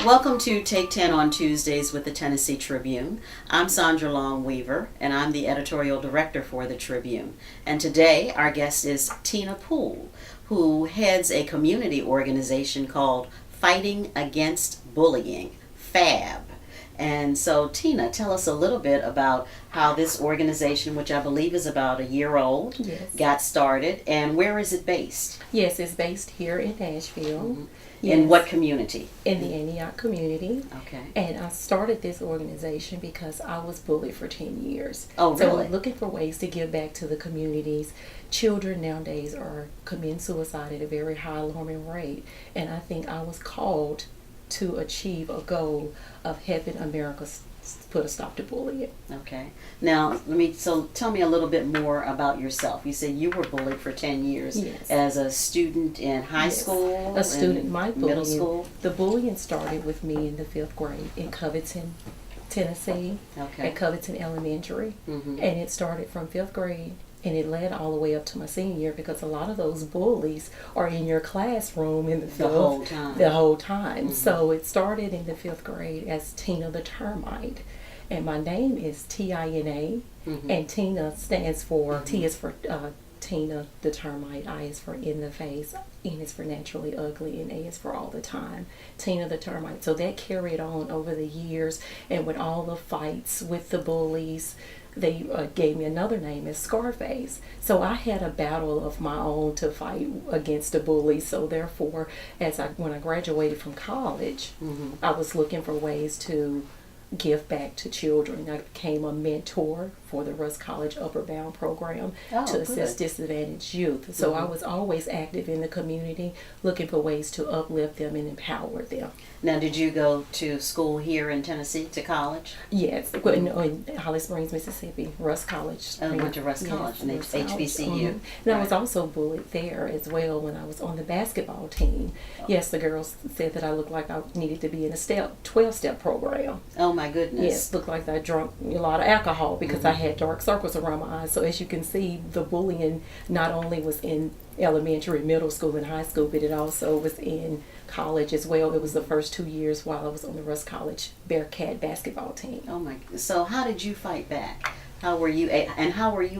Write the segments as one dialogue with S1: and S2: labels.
S1: Welcome to Take 10 on Tuesdays with the Tennessee Tribune. I'm Sandra Long-Weaver, and I'm the editorial director for the Tribune. And today our guest is Tina Poole, who heads a community organization called Fighting Against Bullying, FAB. And so, Tina, tell us a little bit about how this organization, which I believe is about a year old,
S2: Yes.
S1: got started, and where is it based?
S2: Yes, it's based here in Nashville.
S1: Mm-hmm.
S2: Yes.
S1: In what community?
S2: In the Antioch community.
S1: Okay.
S2: And I started this organization because I was bullied for 10 years.
S1: Oh,
S2: So
S1: really?
S2: we're looking for ways to give back to the communities. Children nowadays are committing suicide at a very high alarming rate. And I think I was called to achieve a goal of helping America put a stop to bullying.
S1: Okay. Now, tell me a little bit more about yourself. You said you were bullied for 10 years.
S2: Yes.
S1: As a student in high
S2: Yes.
S1: school?
S2: A student,
S1: in
S2: my
S1: middle
S2: bullying,
S1: school?
S2: the bullying started with me in the 5th grade in Covington, Tennessee,
S1: Okay.
S2: at Covington Elementary.
S1: Mm-hmm.
S2: And it started from 5th grade and it led all the way up to my senior year because a lot of those bullies are in your classroom in the
S1: The whole time.
S2: The whole time.
S1: Mm-hmm.
S2: So it started in the 5th grade as Tina the Termite. And my name is Tina,
S1: Mm-hmm.
S2: and Tina stands for,
S1: Mm-hmm.
S2: T is for Tina the Termite, I is for in the face, N is for naturally ugly, and A is for all the time. Tina the Termite. So that carried on over the years, and with all the fights with the bullies, they gave me another name as Scarface. So I had a battle of my own to fight against the bullies. So therefore, when I graduated from college,
S1: Mm-hmm.
S2: I was looking for ways to give back to children. I became a mentor for the Rusk College Upper Bound program to assist disadvantaged youth. So I was always active in the community, looking for ways to uplift them and empower them.
S1: Now, did you go to school here in Tennessee, to college?
S2: Yes, in Holly Springs, Mississippi, Rusk College.
S1: I went to Rusk College, and
S2: Rusk College.
S1: HBCU.
S2: And I was also bullied there as well when I was on the basketball team. Yes, the girls said that I looked like I needed to be in a 12-step program.
S1: Oh, my goodness.
S2: Yes, looked like I drank a lot of alcohol because I had dark circles around my eyes. So as you can see, the bullying not only was in elementary, middle school, and high school, but it also was in college as well. It was the first 2 years while I was on the Rusk College Bearcat basketball team.
S1: Oh, my. So how did you fight back? How were you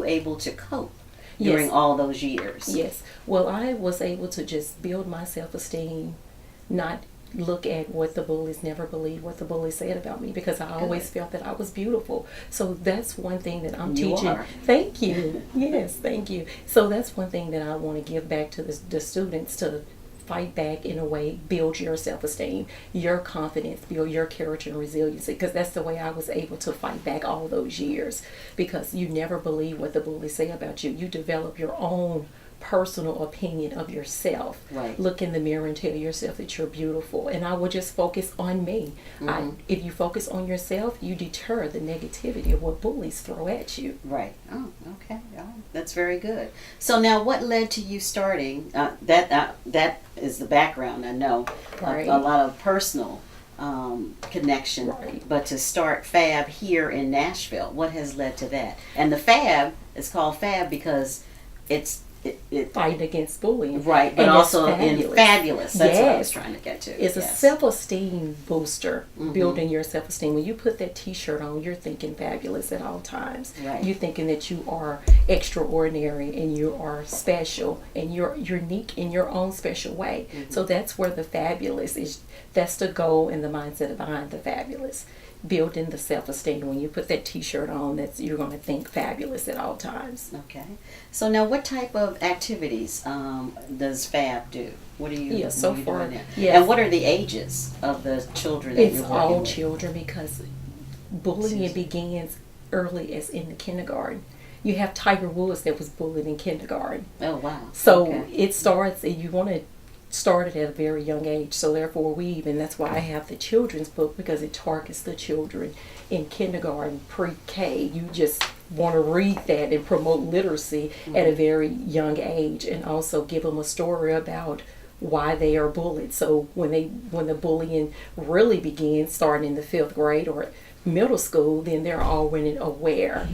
S1: able to cope during all those years?
S2: Yes. Well, I was able to just build my self-esteem, not look at what the bullies, never believe what the bullies said about me, because I always felt that I was beautiful. So that's one thing that I'm teaching.
S1: Are.
S2: Thank you. Yes, thank you. So that's one thing that I want to give back to the students, to fight back in a way, build your self-esteem, your confidence, build your character and resiliency, because that's the way I was able to fight back all those years, because you never believe what the bullies say about you. You develop your own personal opinion of yourself.
S1: Right.
S2: Look in the mirror and tell yourself that you're beautiful. And I will just focus on me.
S1: Mm-hmm.
S2: If you focus on yourself, you deter the negativity of what bullies throw at you.
S1: Right. Oh, okay. Oh, that's very good. So now, what led to you starting? That is the background, I know.
S2: Right.
S1: A lot of personal connection.
S2: Right.
S1: But to start FAB here in Nashville, what has led to that? And the FAB is called FAB because it's
S2: Fighting against bullying.
S1: right, but
S2: and
S1: also
S2: fabulous.
S1: in fabulous. That's what I was
S2: Yes.
S1: trying to get to.
S2: It's a
S1: Yes.
S2: self-esteem booster,
S1: Mhm.
S2: building your self-esteem. When you put that t-shirt on, you're thinking fabulous at all times.
S1: Right.
S2: You're thinking that you are extraordinary and you are special and you're unique in your own special way.
S1: Mhm.
S2: So that's where the fabulous is. That's the goal and the mindset behind the fabulous. Building the self-esteem. When you put that t-shirt on, you're going to think fabulous at all times.
S1: Okay. So now, what type of activities does FAB do? What are you,
S2: Yeah, so
S1: what are you
S2: far,
S1: doing there?
S2: yes.
S1: And what are the ages of the children that
S2: It's
S1: you're working
S2: all
S1: with?
S2: children, because bullying begins early as in the kindergarten. You have Tiger Woods that was bullied in kindergarten.
S1: Oh, wow.
S2: So
S1: Okay.
S2: it starts, and you want to start it at a very young age. So therefore that's why I have the children's book, because it targets the children in kindergarten, pre-K. You just want to read that and promote literacy at a very young age, and also give them a story about why they are bullied. So when the bullying really begins, starting in the 5th grade or middle school, then they're already aware.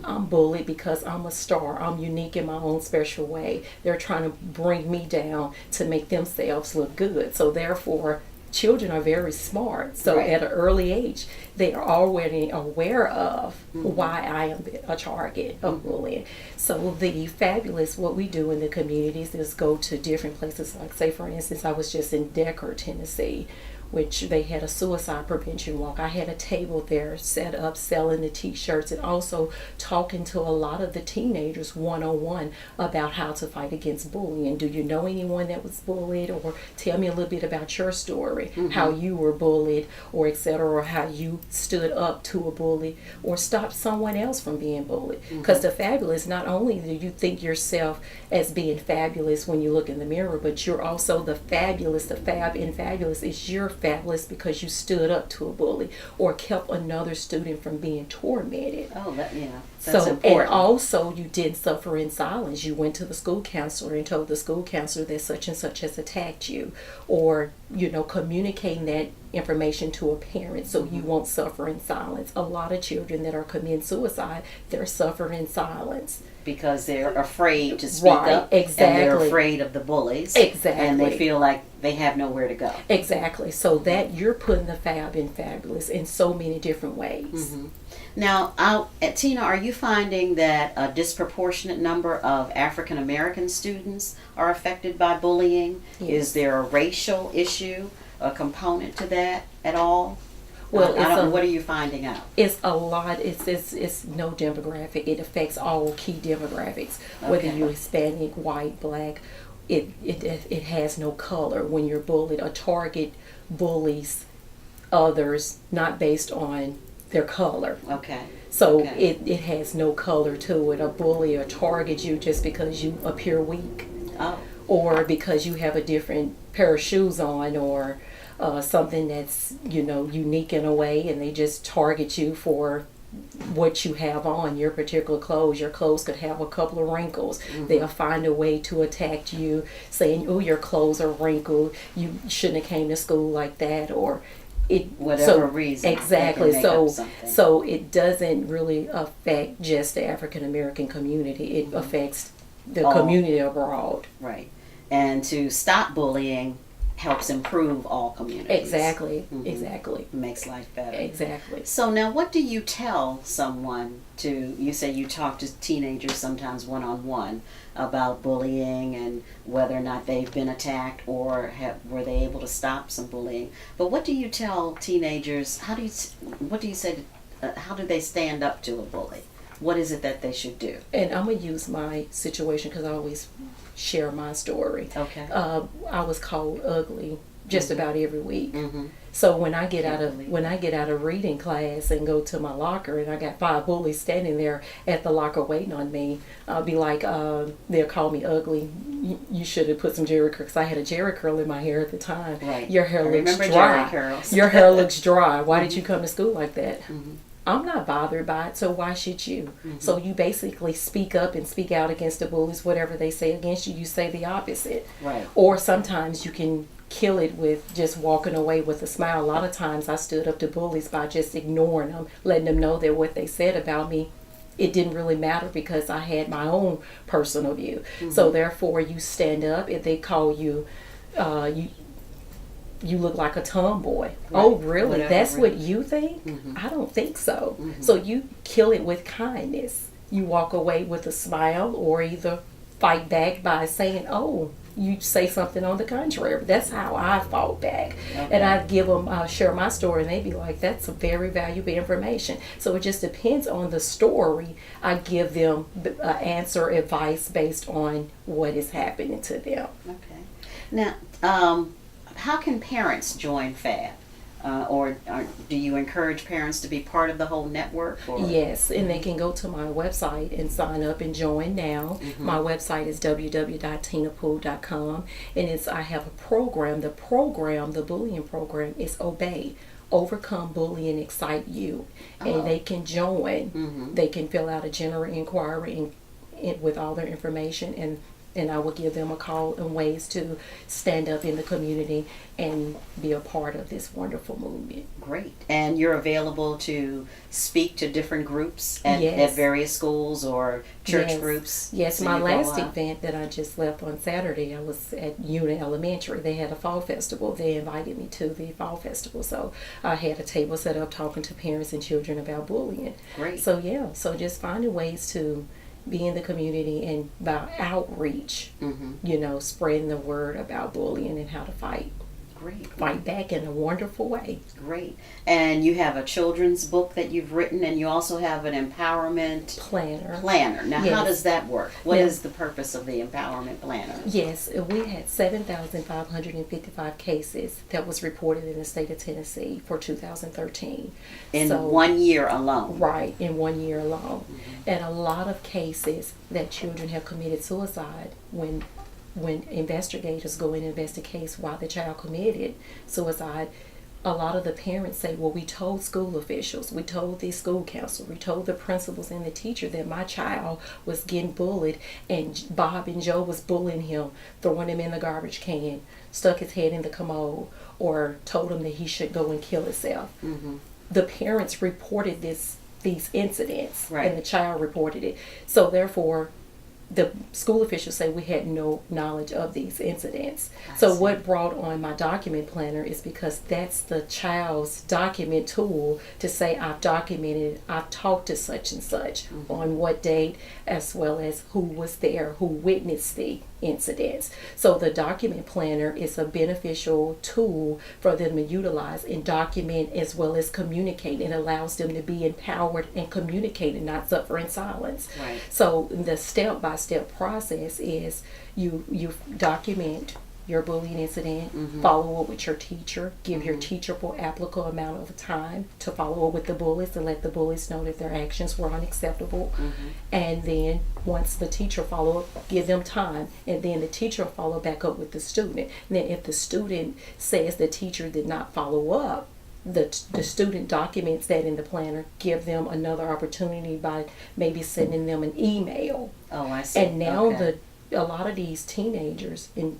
S2: I'm bullied because I'm a star. I'm unique in my own special way. They're trying to bring me down to make themselves look good. So therefore, children are very smart. So
S1: Right.
S2: at an early age, they are already aware of why I am a target of bullying. So the fabulous, what we do in the communities is go to different places. Like, say, for instance, I was just in Decker, Tennessee, which they had a suicide prevention walk. I had a table there set up selling the t-shirts and also talking to a lot of the teenagers one-on-one about how to fight against bullying. Do you know anyone that was bullied? Or tell me a little bit about your story, how you were bullied, or etc., or how you stood up to a bully or stopped someone else from being bullied. Because the fabulous, not only do you think yourself as being fabulous when you look in the mirror, but you're also the fabulous. The fab in fabulous is you're fabulous because you stood up to a bully or kept another student from being tormented.
S1: Oh, that's
S2: So,
S1: important.
S2: and also you didn't suffer in silence. You went to the school counselor and told the school counselor that such and such has attacked you, or, communicating that information to a parent so you won't suffer in silence. A lot of children that are committing suicide, they're suffering in silence.
S1: Because they're afraid to speak
S2: Right,
S1: up. And they're
S2: exactly.
S1: afraid of the bullies.
S2: Exactly.
S1: And they feel like they have nowhere to go.
S2: Exactly. So that you're putting the fab in fabulous in so many different ways.
S1: Now, Tina, are you finding that a disproportionate number of African American students are affected by bullying?
S2: Yes.
S1: Is there a racial issue, a component to that at all?
S2: Well,
S1: what are you finding out?
S2: It's a lot. It's no demographic. It affects all key demographics, whether
S1: Okay.
S2: you're Hispanic, white, black. It has no color. When you're bullied, a target bullies others not based on their color.
S1: Okay.
S2: So
S1: Okay.
S2: it has no color to it. A bully or target you just because you appear weak,
S1: Oh.
S2: or because you have a different pair of shoes on, or something that's unique in a way, and they just target you for what you have on, your particular clothes. Your clothes could have a couple of wrinkles. They'll find a way to attack you, saying, "Oh, your clothes are wrinkled. You shouldn't have came to school like that," or
S1: Whatever reason.
S2: Exactly.
S1: They can make up something.
S2: So it doesn't really affect just the African American community. It affects the
S1: All.
S2: community abroad.
S1: Right. And to stop bullying helps improve all communities.
S2: Exactly. Exactly.
S1: Makes life better.
S2: Exactly.
S1: So now, what do you tell someone you say you talk to teenagers sometimes one-on-one about bullying and whether or not they've been attacked or were they able to stop some bullying. But what do you tell teenagers, what do you say, how do they stand up to a bully? What is it that they should do?
S2: And I'm going to use my situation because I always share my story.
S1: Okay.
S2: I was called ugly just about every week.
S1: Mm-hmm.
S2: So when I get out of reading class and go to my locker and I got 5 bullies standing there at the locker waiting on me, I'll be like, they'll call me ugly. You should have put some Jerry curl, because I had a Jerry curl in my hair at the time.
S1: Right.
S2: Your hair looks
S1: remember
S2: dry.
S1: Jerry curls.
S2: Your hair looks dry. Why did you come to school like that?
S1: Mm-hmm.
S2: I'm not bothered by it, so why should you?
S1: Mm-hmm.
S2: So you basically speak up and speak out against the bullies. Whatever they say against you, you say the opposite.
S1: Right.
S2: Or sometimes you can kill it with just walking away with a smile. A lot of times I stood up to bullies by just ignoring them, letting them know that what they said about me, it didn't really matter because I had my own personal view.
S1: Mm-hmm.
S2: So therefore you stand up. If they call you, you look like a tomboy. Right. Oh, really?
S1: Whatever,
S2: That's
S1: really.
S2: what you think?
S1: Mm-hmm.
S2: I don't think so.
S1: Mm-hmm.
S2: So you kill it with kindness. You walk away with a smile, or either fight back by saying, oh, you say something on the contrary. That's how I fought back.
S1: Okay.
S2: And I give them, share my story, and they'd be like, that's some very valuable information. So it just depends on the story. I give them answer, advice based on what is happening to them.
S1: Okay. Now, how can parents join FAB? Or do you encourage parents to be part of the whole network? Or?
S2: Yes, and they can go to my website and sign up and join now.
S1: Mm-hmm.
S2: My website is www.tinapoole.com, and I have a program. The bullying program is Obey. Overcome Bullying and Excite You. And they can join.
S1: Mm-hmm.
S2: They can fill out a general inquiry with all their information, and and I will give them a call and ways to stand up in the community and be a part of this wonderful movement.
S1: Great. And you're available to speak to different groups at
S2: Yes.
S1: various schools or church
S2: Yes.
S1: groups?
S2: Yes,
S1: So
S2: my
S1: you go
S2: last
S1: out?
S2: event that I just left on Saturday, I was at Unit Elementary. They had a fall festival. They invited me to the fall festival. So I had a table set up talking to parents and children about bullying.
S1: Great.
S2: So yeah, so just finding ways to be in the community and by outreach,
S1: Mm-hmm.
S2: spreading the word about bullying and how to fight
S1: Great.
S2: back in a wonderful way.
S1: Great. And you have a children's book that you've written, and you also have an empowerment planner. Now, how
S2: Yes.
S1: does that work? What
S2: Now-
S1: is the purpose of the empowerment planner?
S2: Yes, we had 7,555 cases that was reported in the state of Tennessee for 2013.
S1: In
S2: So-
S1: 1 year alone.
S2: Right, in 1 year alone. And a lot of cases that children have committed suicide when investigators go in and investigate why the child committed suicide. A lot of the parents say, well, we told school officials, we told the school counselor, we told the principals and the teacher that my child was getting bullied and Bob and Joe was bullying him, throwing him in the garbage can, stuck his head in the commode, or told him that he should go and kill himself.
S1: Mm-hmm.
S2: The parents reported these incidents,
S1: Right.
S2: and the child reported it. So therefore, the school officials say we had no knowledge of these incidents.
S1: I
S2: So
S1: see.
S2: what brought on my document planner is because that's the child's document tool to say I've documented, I've talked to such and such on what date, as well as who was there, who witnessed the incidents. So the document planner is a beneficial tool for them to utilize and document as well as communicate. It allows them to be empowered and communicate and not suffer in silence.
S1: Right.
S2: So the step-by-step process is you document your bullying incident, follow up with your teacher, give your teacher applicable amount of time to follow up with the bullies to let the bullies know that their actions were unacceptable. And then once the teacher follow up, give them time, and then the teacher will follow back up with the student. And then if the student says the teacher did not follow up, the student documents that in the planner, give them another opportunity by maybe sending them an email.
S1: Oh, I see.
S2: And now
S1: Okay.
S2: a lot of these teenagers and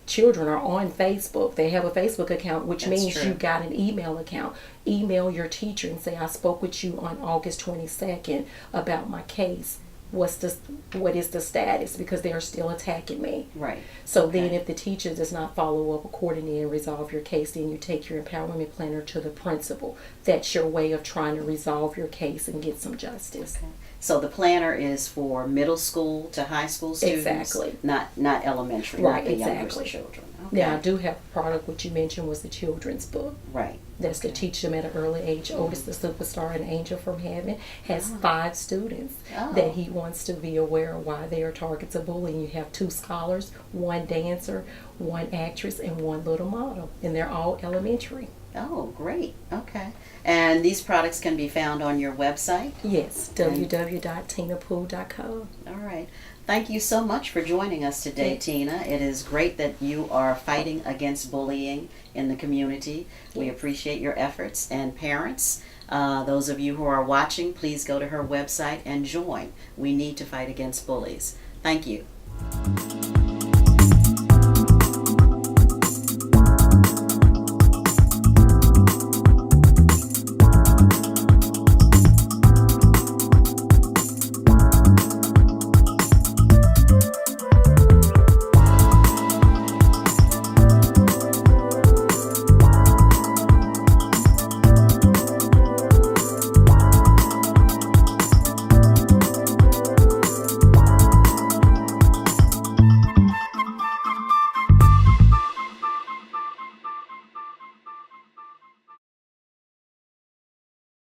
S2: children are on Facebook. They have a Facebook account, which
S1: That's
S2: means
S1: true.
S2: you got an email account. Email your teacher and say, I spoke with you on August 22nd about my case. What is the status? Because they are still attacking me.
S1: Right.
S2: So then
S1: Okay.
S2: if the teacher does not follow up accordingly and resolve your case, then you take your empowerment planner to the principal. That's your way of trying to resolve your case and get some justice.
S1: Okay. So the planner is for middle school to high school students?
S2: Exactly.
S1: Not elementary,
S2: Right,
S1: not the younger
S2: exactly.
S1: children. Okay.
S2: Now I do have a product, which you mentioned was the children's book.
S1: Right.
S2: That's to
S1: Okay.
S2: teach them at an early age. Otis the Superstar, an Angel from Heaven, has 5 students
S1: Oh.
S2: that he wants to be aware of why they are targets of bullying. You have 2 scholars, 1 dancer, 1 actress, and 1 little model, and they're all elementary.
S1: Oh, great. Okay. And these products can be found on your website?
S2: Yes, www.tinapoole.com.
S1: All right. Thank you so much for joining us today,
S2: Thank-
S1: Tina. It is great that you are fighting against bullying in the community. We
S2: Yes.
S1: appreciate your efforts. And parents, those of you who are watching, please go to her website and join. We need to fight against bullies. Thank you.